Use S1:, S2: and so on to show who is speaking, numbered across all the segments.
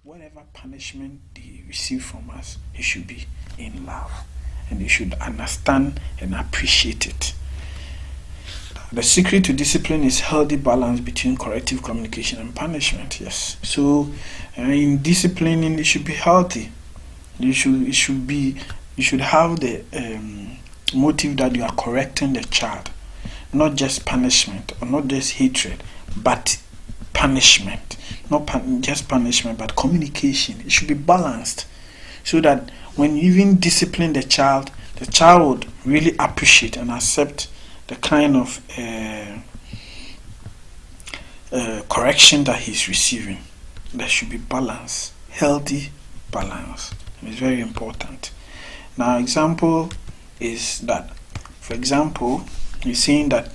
S1: whatever punishment they receive from us, it should be in love. And they should understand and appreciate it. The secret to discipline is healthy balance between corrective communication and punishment. Yes. So in disciplining, it should be healthy. You should have the motive that you are correcting the child, not just punishment or not just hatred, but punishment. Not just punishment, but communication. It should be balanced, so that when you even discipline the child would really appreciate and accept the kind of correction that he's receiving. There should be balance, healthy balance. It's very important. Now, example is that, for example, you're saying that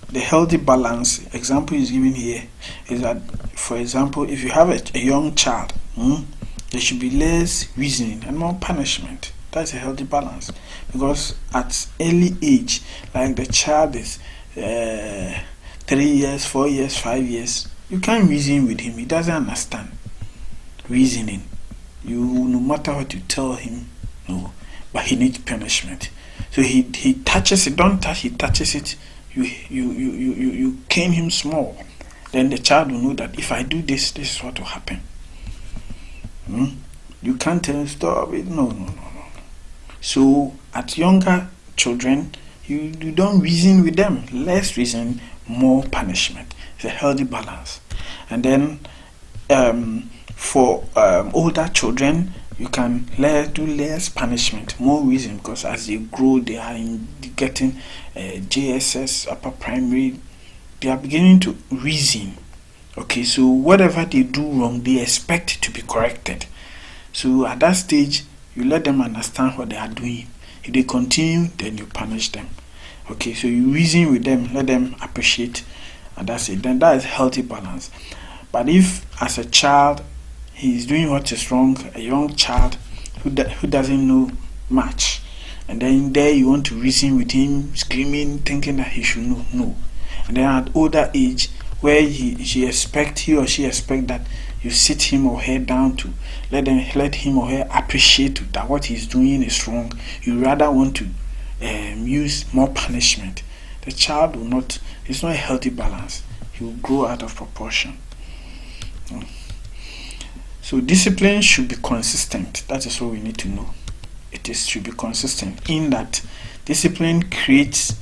S1: the healthy balance example is given here is that, for example, if you have a young child, there should be less reasoning and more punishment. That's a healthy balance, because at early age, like the child is 3 years, 4 years, 5 years, you can't reason with him. He doesn't understand reasoning. No matter what you tell him, no, but he needs punishment. So he touches it, don't touch, he touches it. You cane him small, then the child will know that if I do this is what will happen. You can't tell him stop it. No. So at younger children, you don't reason with them. Less reason, more punishment. It's a healthy balance. And then for older children, you can do less punishment, more reason, because as they grow, they are getting JSS, upper primary, they are beginning to reason. Okay, so whatever they do wrong, they expect to be corrected. So at that stage, you let them understand what they are doing. If they continue, then you punish them. Okay, so you reason with them, let them appreciate, and that's it. Then that is healthy balance. But if as a child he is doing what is wrong, a young child who doesn't know much, and then there you want to reason with him, screaming, thinking that he should know. And then at older age, where he or she expect that you sit him or her down to let him or her appreciate that what he's doing is wrong, you rather want to use more punishment. The child will not. It's not a healthy balance. He will grow out of proportion. So discipline should be consistent. That is what we need to know. Should be consistent, in that discipline creates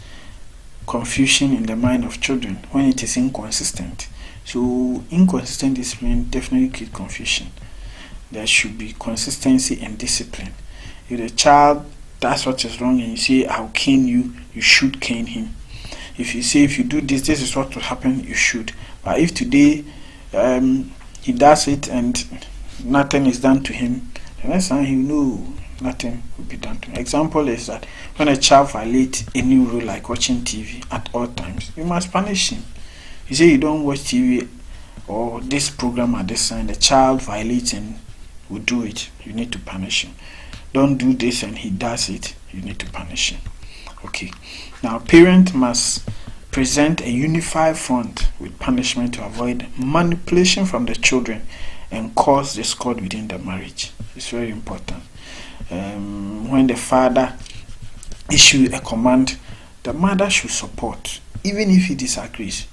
S1: confusion in the mind of children when it is inconsistent. So inconsistent discipline definitely creates confusion. There should be consistency in discipline. If the child does what is wrong and you say, I'll cane you, you should cane him. If you say, if you do this is what will happen, you should. But if today he does it and nothing is done to him, the next time he know nothing will be done to him. Example is that when a child violates any rule like watching TV at all times, you must punish him. You say you don't watch TV or this program at this time, the child violates and will do it, you need to punish him. Don't do this and he does it, you need to punish him. Okay. Now, parents must present a unified front with punishment to avoid manipulation from the children and cause discord within the marriage. It's very important. When the father issues a command, the mother should support, even if he disagrees.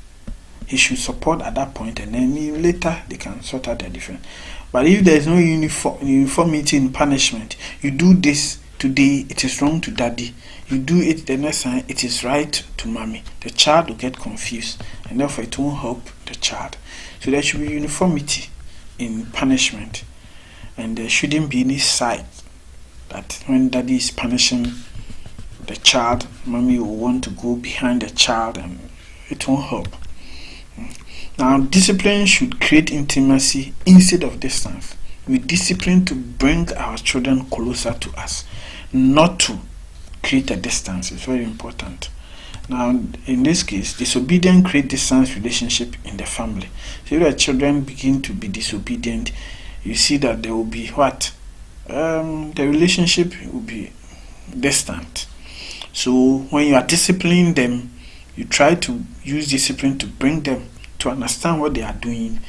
S1: He should support at that point, and then later they can sort out the difference. But if there is no uniformity in punishment, you do this today, it is wrong to daddy. You do it the next time, it is right to mommy. The child will get confused, and therefore it won't help the child. So there should be uniformity in punishment, and there shouldn't be any side that when daddy is punishing the child, mommy will want to go behind the child, and it won't help. Now, discipline should create intimacy instead of distance. We discipline to bring our children closer to us, not to create a distance. It's very important. Now, in this case, disobedience creates distance relationship in the family. So if the children begin to be disobedient, you see that there will be what? The relationship will be distant. So when you are disciplining them, you try to use discipline to bring them to understand what they are doing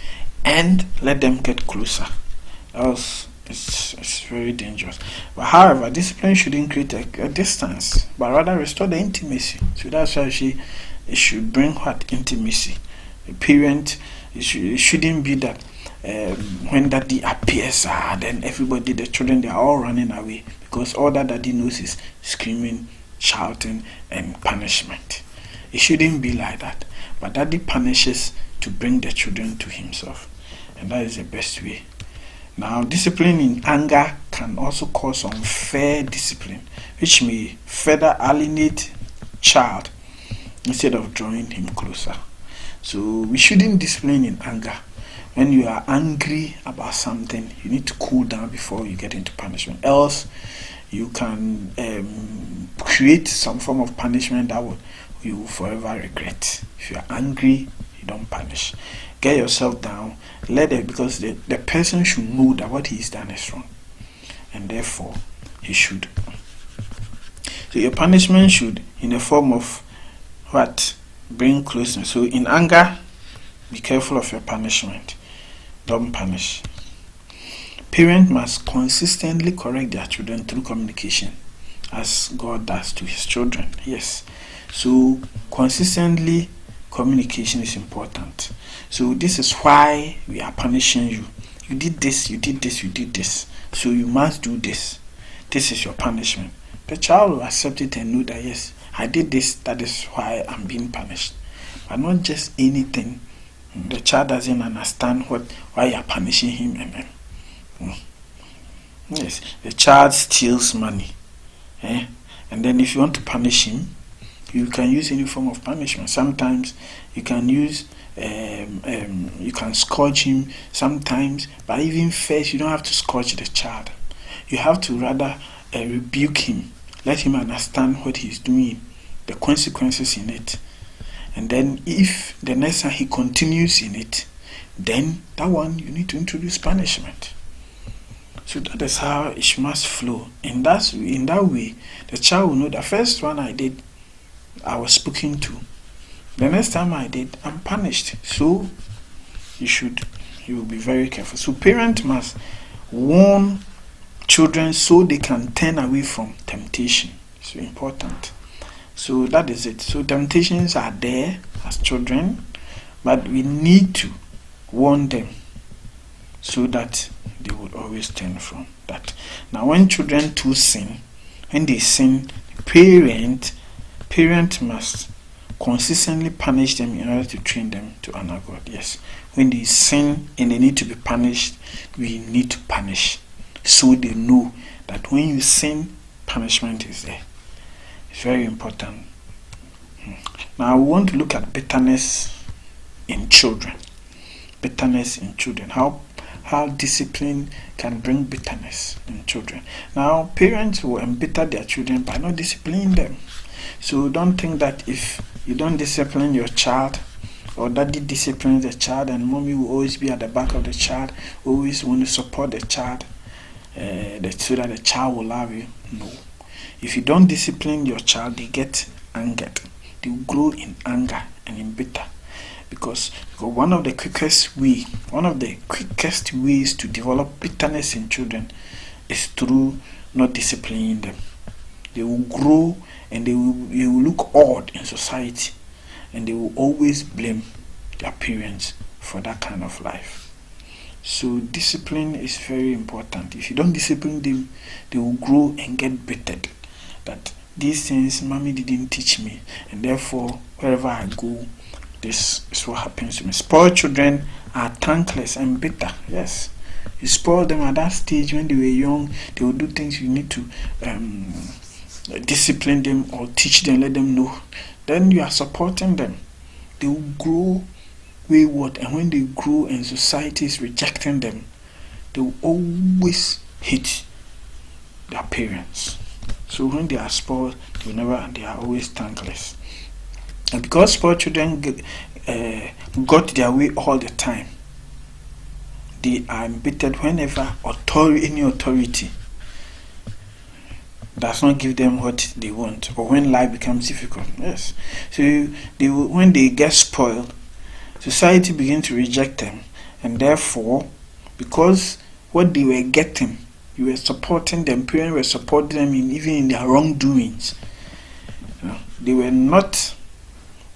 S1: and let them get closer else it's very dangerous. But however, discipline shouldn't create a distance, but rather restore the intimacy. So that's why it should bring what intimacy. The parent, it shouldn't be that when daddy appears, then everybody, the children, they are all running away, because all that daddy knows is screaming, shouting, and punishment. It shouldn't be like that. But daddy punishes to bring the children to himself, and that is the best way. Now, discipline in anger can also cause unfair discipline, which may further alienate child instead of drawing him closer. So we shouldn't discipline in anger. When you are angry about something, you need to cool down before you get into punishment. Else, you can create some form of punishment that you will forever regret. If you are angry, you don't punish. Get yourself down. Because the person should know that what he's done is wrong, and therefore he should. So your punishment should, in the form of what? Bring closeness. So in anger, be careful of your punishment. Don't punish. Parents must consistently correct their children through communication, as God does to his children. Yes. So consistently, communication is important. So this is why we are punishing you. You did this, you did this, you did this. So you must do this. This is your punishment. The child will accept it and know that, yes, I did this, that is why I'm being punished. But not just anything. The child doesn't understand why you are punishing him. Yes, the child steals money. And then if you want to punish him, you can use any form of punishment. Sometimes you can use, you can scourge him sometimes, but even first, you don't have to scourge the child. You have to rather rebuke him, let him understand what he's doing, the consequences in it. And then if the next time he continues in it, then that one you need to introduce punishment. So that is how it must flow. In that way, the child will know the first one I did, I was spoken to. The next time I did, I'm punished. So you will be very careful. So parents must warn children so they can turn away from temptation. It's important. So that is it. So temptations are there as children, but we need to warn them so that they would always turn from that. Now, when children too sin, when they sin, parent must consistently punish them in order to train them to honor God. Yes, when they sin and they need to be punished, we need to punish so they know that when you sin, punishment is there. It's very important. Now, we want to look at bitterness in children. Bitterness in children. How discipline can bring bitterness in children. Now, parents will embitter their children by not disciplining them. So don't think that if you don't discipline your child, or daddy disciplines the child, and mommy will always be at the back of the child, always want to support the child, so that the child will love you. No. If you don't discipline your child, they get angered. They will grow in anger and in bitter. Because one of the quickest ways to develop bitterness in children is through not disciplining them. They will grow and they will look odd in society, and they will always blame their parents for that kind of life. So discipline is very important. If you don't discipline them, they will grow and get bittered that these things mommy didn't teach me, and therefore wherever I go, this is what happens to me. Spoiled children are thankless and bitter. Yes, you spoil them at that stage when they were young. They will do things you need to discipline them or teach them, let them know. Then you are supporting them. They will grow wayward, and when they grow and society is rejecting them, they will always hate their parents. So when they are spoiled, they are always thankless. And because spoiled children got their way all the time, they are embittered whenever any authority does not give them what they want, or when life becomes difficult. Yes. So when they get spoiled, society begins to reject them, and therefore, because what they were getting. You were supporting them. Parents were supporting them even in their wrongdoings. They were not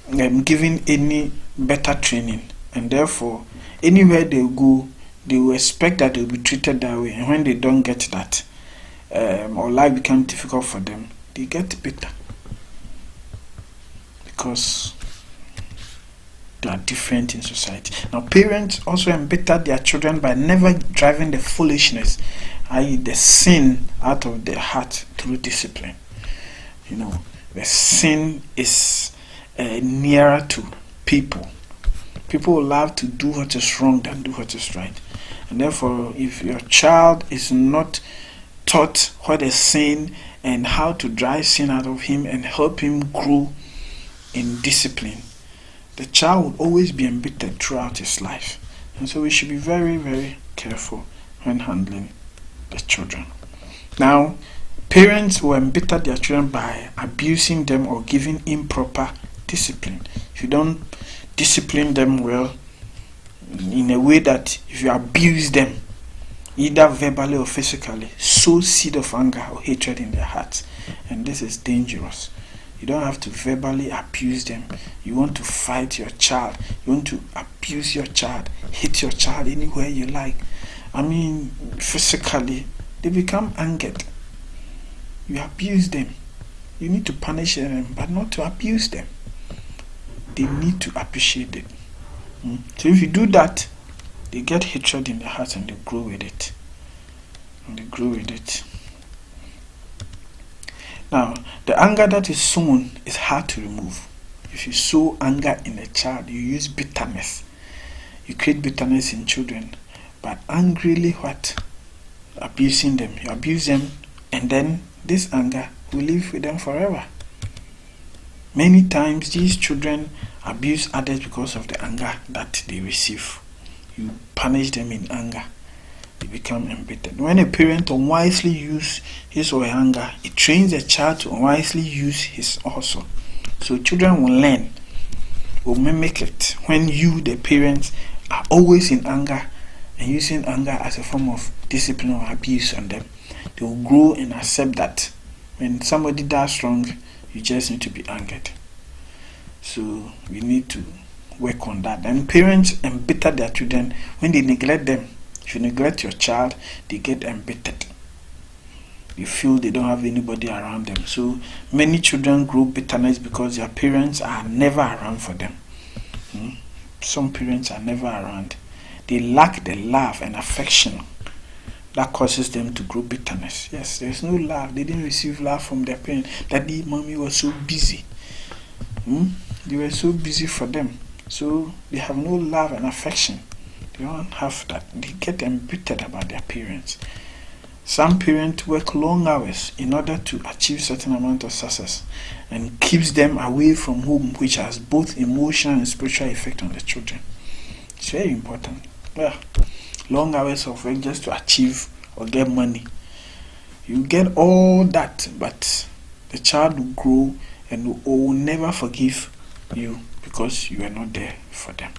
S1: given any better training, and therefore, anywhere they go, they will expect that they will be treated that way. And when they don't get that, or life becomes difficult for them, they get bitter because they are different in society. Now, parents also embitter their children by never driving the foolishness, i.e., the sin, out of their heart through discipline. The sin is nearer to people. People will love to do what is wrong than do what is right. And therefore, if your child is not taught what is sin and how to drive sin out of him and help him grow in discipline, the child will always be embittered throughout his life. And so we should be very, very careful when handling the children. Now, parents will embitter their children by abusing them or giving improper discipline. If you don't discipline them well, in a way that if you abuse them, either verbally or physically, sow seed of anger or hatred in their hearts. And this is dangerous. You don't have to verbally abuse them. You want to fight your child. You want to abuse your child, hit your child anywhere you like. Physically, they become angered. You abuse them. You need to punish them, but not to abuse them. They need to appreciate it. So if you do that, they get hatred in their hearts and they grow with it. Now, the anger that is sown is hard to remove. If you sow anger in a child, you use bitterness. You create bitterness in children. But angrily abusing them. You abuse them, and then this anger will live with them forever. Many times these children abuse others because of the anger that they receive. You punish them in anger. They become embittered. When a parent unwisely uses his or her anger, it trains the child to unwisely use his also. So children will learn, will mimic it. When you, the parents, are always in anger and using anger as a form of discipline or abuse on them, they will grow and accept that when somebody does wrong, you just need to be angered. So we need to work on that. And parents embitter their children when they neglect them. If you neglect your child, they get embittered. You feel they don't have anybody around them. So many children grow bitterness because their parents are never around for them. Some parents are never around. They lack the love and affection that causes them to grow bitterness. Yes, there's no love. They didn't receive love from their parents. Daddy, mommy was so busy. They were so busy for them. So they have no love and affection. They don't have that. They get embittered about their parents. Some parents work long hours in order to achieve certain amount of success and keeps them away from home, which has both emotional and spiritual effect on the children. It's very important. Long hours of work just to achieve or get money. You get all that, but the child will grow and will never forgive you because you are not there for them.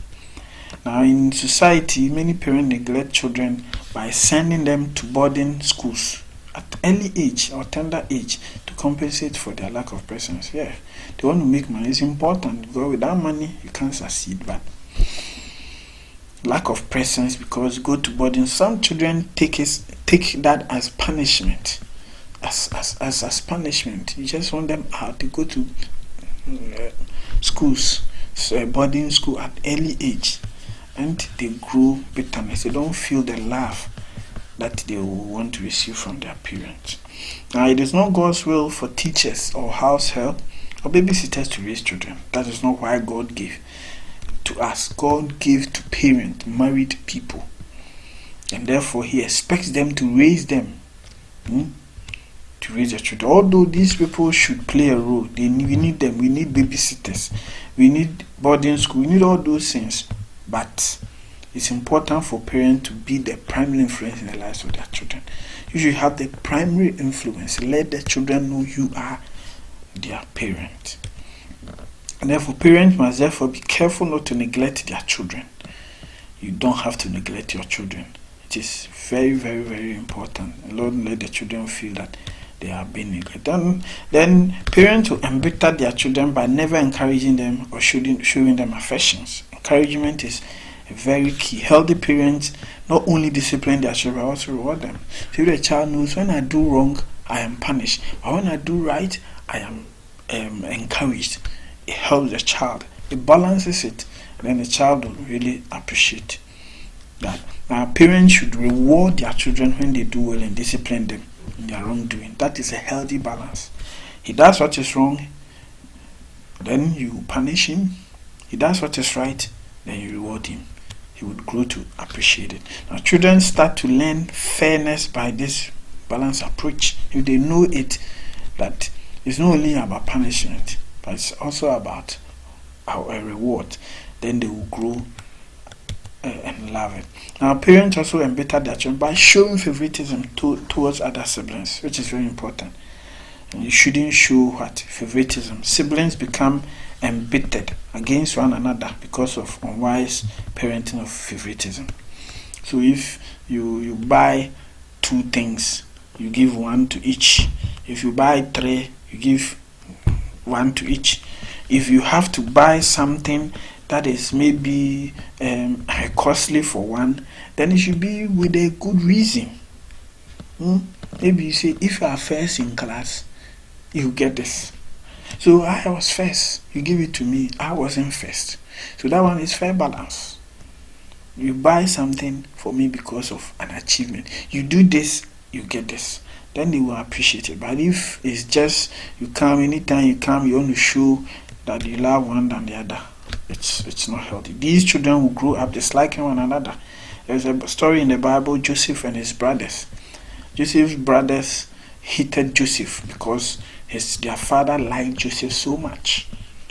S1: Now, in society, many parents neglect children by sending them to boarding schools at early age or tender age to compensate for their lack of presence. Yeah, they want to make money. It's important because without money, you can't succeed. But lack of presence, because go to boarding, some children take that as punishment. As punishment. You just want them out to go to schools, boarding school at early age. And they grow bitterness. They don't feel the love that they will want to receive from their parents. Now, it is not God's will for teachers or house help or babysitters to raise children. That is not why God gave to us. God gave to parents, married people. And therefore, He expects them to raise them. To raise their children. Although these people should play a role. We need them. We need babysitters. We need boarding school. We need all those things. But it's important for parents to be the primary influence in the lives of their children. You should have the primary influence. Let the children know you are their parent. And therefore, parents must therefore be careful not to neglect their children. You don't have to neglect your children. It is very, very, very important. Don't let the children feel that they are being neglected. Then parents will embitter their children by never encouraging them or showing them affections. Encouragement is very key. Healthy parents not only discipline their children, but also reward them. So the child knows, when I do wrong, I am punished, but when I do right, I am encouraged. It helps the child. It balances it. And then the child will really appreciate that. Now, parents should reward their children when they do well and discipline them in their wrongdoing. That is a healthy balance. He does what is wrong, then you punish him. He does what is right, then you reward him. He would grow to appreciate it. Now, children start to learn fairness by this balanced approach. If they know it, that it's not only about punishment, but it's also about a reward, then they will grow and love it. Now, parents also embitter their children by showing favoritism towards other siblings, which is very important. And you shouldn't show favoritism. Siblings become embittered against one another because of unwise parenting of favoritism. So if you buy 2 things, you give 1 to each. If you buy 3, you give 1 to each. If you have to buy something that is maybe costly for one, then it should be with a good reason. Maybe you say, if you are first in class, you get this. So I was first, you give it to me, I wasn't first. So that one is fair balance. You buy something for me because of an achievement. You do this, you get this. Then they will appreciate it. But if it's just you come, anytime you come, you want to show that you love one than the other, it's not healthy. These children will grow up disliking one another. There's a story in the Bible, Joseph and his brothers. Joseph's brothers hated Joseph because their father liked Joseph so much.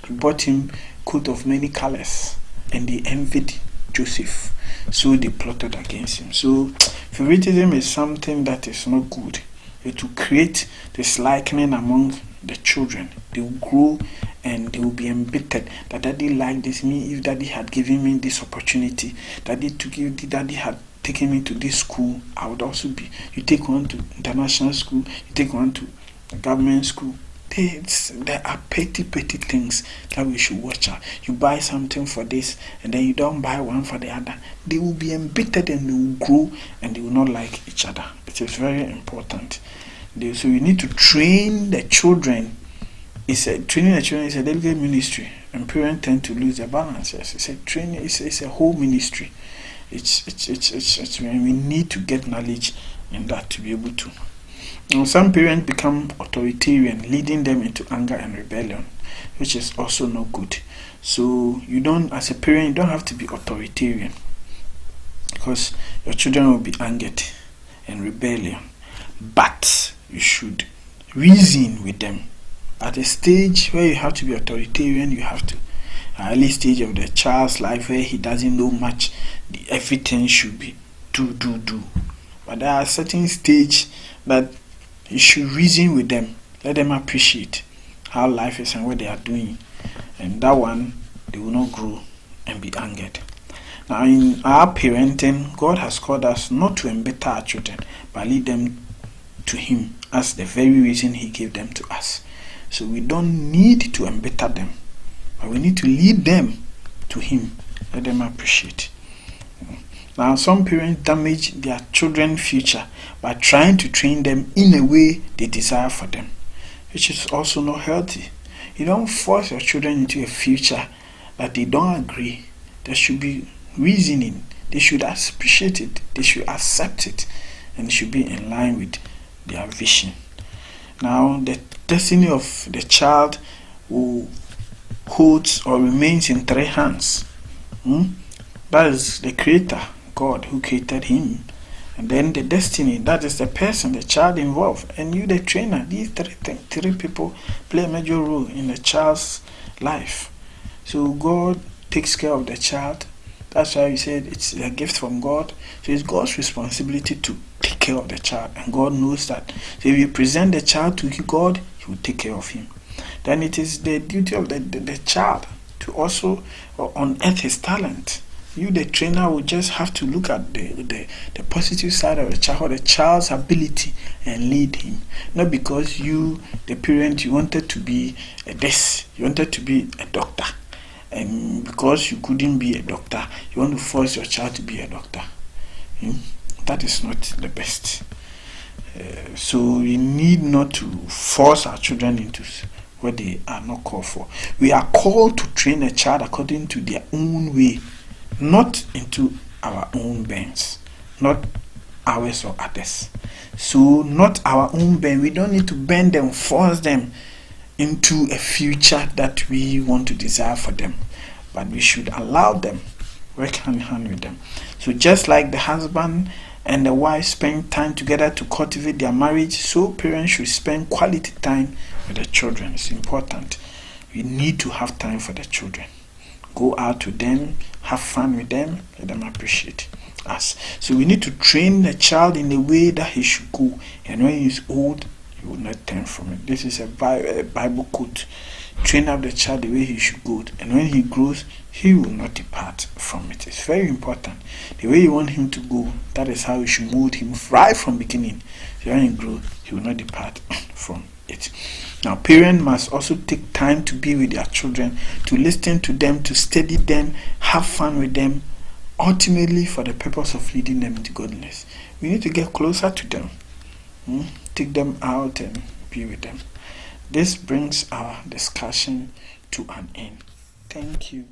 S1: He bought him coat of many colors, and they envied Joseph. So they plotted against him. So favoritism is something that is not good. It will create this liking among the children. They will grow and they will be embittered that daddy liked this. Me, if daddy had given me this opportunity, daddy had taken me to this school, I would also be. You take one to international school, you take one to the government school. There are petty things that we should watch out. You buy something for this and then you don't buy one for the other. They will be embittered and they will grow and they will not like each other. It is very important. So you need to train the children. Training the children is a delicate ministry, and parents tend to lose their balance. Yes, it's a training. It's a whole ministry. It's we need to get knowledge in that to be able to. Now, some parents become authoritarian, leading them into anger and rebellion, which is also not good. So as a parent, you don't have to be authoritarian, because your children will be angered and rebellion. But you should reason with them. At a stage where you have to be authoritarian, you have to. At early stage of the child's life where he doesn't know much, everything should be do. But there are certain stage that you should reason with them. Let them appreciate how life is and what they are doing. And that one, they will not grow and be angered. Now, in our parenting, God has called us not to embitter our children, but lead them to Him as the very reason He gave them to us. So we don't need to embitter them, but we need to lead them to Him. Let them appreciate. Now, some parents damage their children's future by trying to train them in a way they desire for them, which is also not healthy. You don't force your children into a future that they don't agree. There should be reasoning. They should appreciate it. They should accept it. And it should be in line with their vision. Now, the destiny of the child who holds or remains in 3 hands. That is the Creator, God, who created him. And then the destiny, that is the person, the child involved. And you, the trainer. These 3 people play a major role in the child's life. So God takes care of the child. That's why we said it's a gift from God. So it's God's responsibility to take care of the child. And God knows that. So if you present the child to God, He will take care of him. Then it is the duty of the child to also unearth his talent. You, the trainer, will just have to look at the positive side of the child, or the child's ability, and lead him. Not because you, the parent, you wanted to be you wanted to be a doctor, and because you couldn't be a doctor, you want to force your child to be a doctor. That is not the best. So we need not to force our children into what they are not called for. We are called to train a child according to their own way, not into our own bends, not ours or others. So not our own bend. We don't need to bend them, force them into a future that we want to desire for them, but we should allow them, work hand in hand with them. So just like the husband and the wife spend time together to cultivate their marriage, so parents should spend quality time with the children. It's important. We need to have time for the children. Go out with them, have fun with them, let them appreciate us. So we need to train the child in the way that he should go, and when he's old, he will not turn from it. This is a Bible quote. Train up the child the way he should go, and when he grows, he will not depart from it. It's very important. The way you want him to go, that is how you should mold him right from beginning. So when he grows, he will not depart from it. Now, parents must also take time to be with their children, to listen to them, to study them, have fun with them, ultimately for the purpose of leading them into godliness. We need to get closer to them, take them out and be with them. This brings our discussion to an end. Thank you.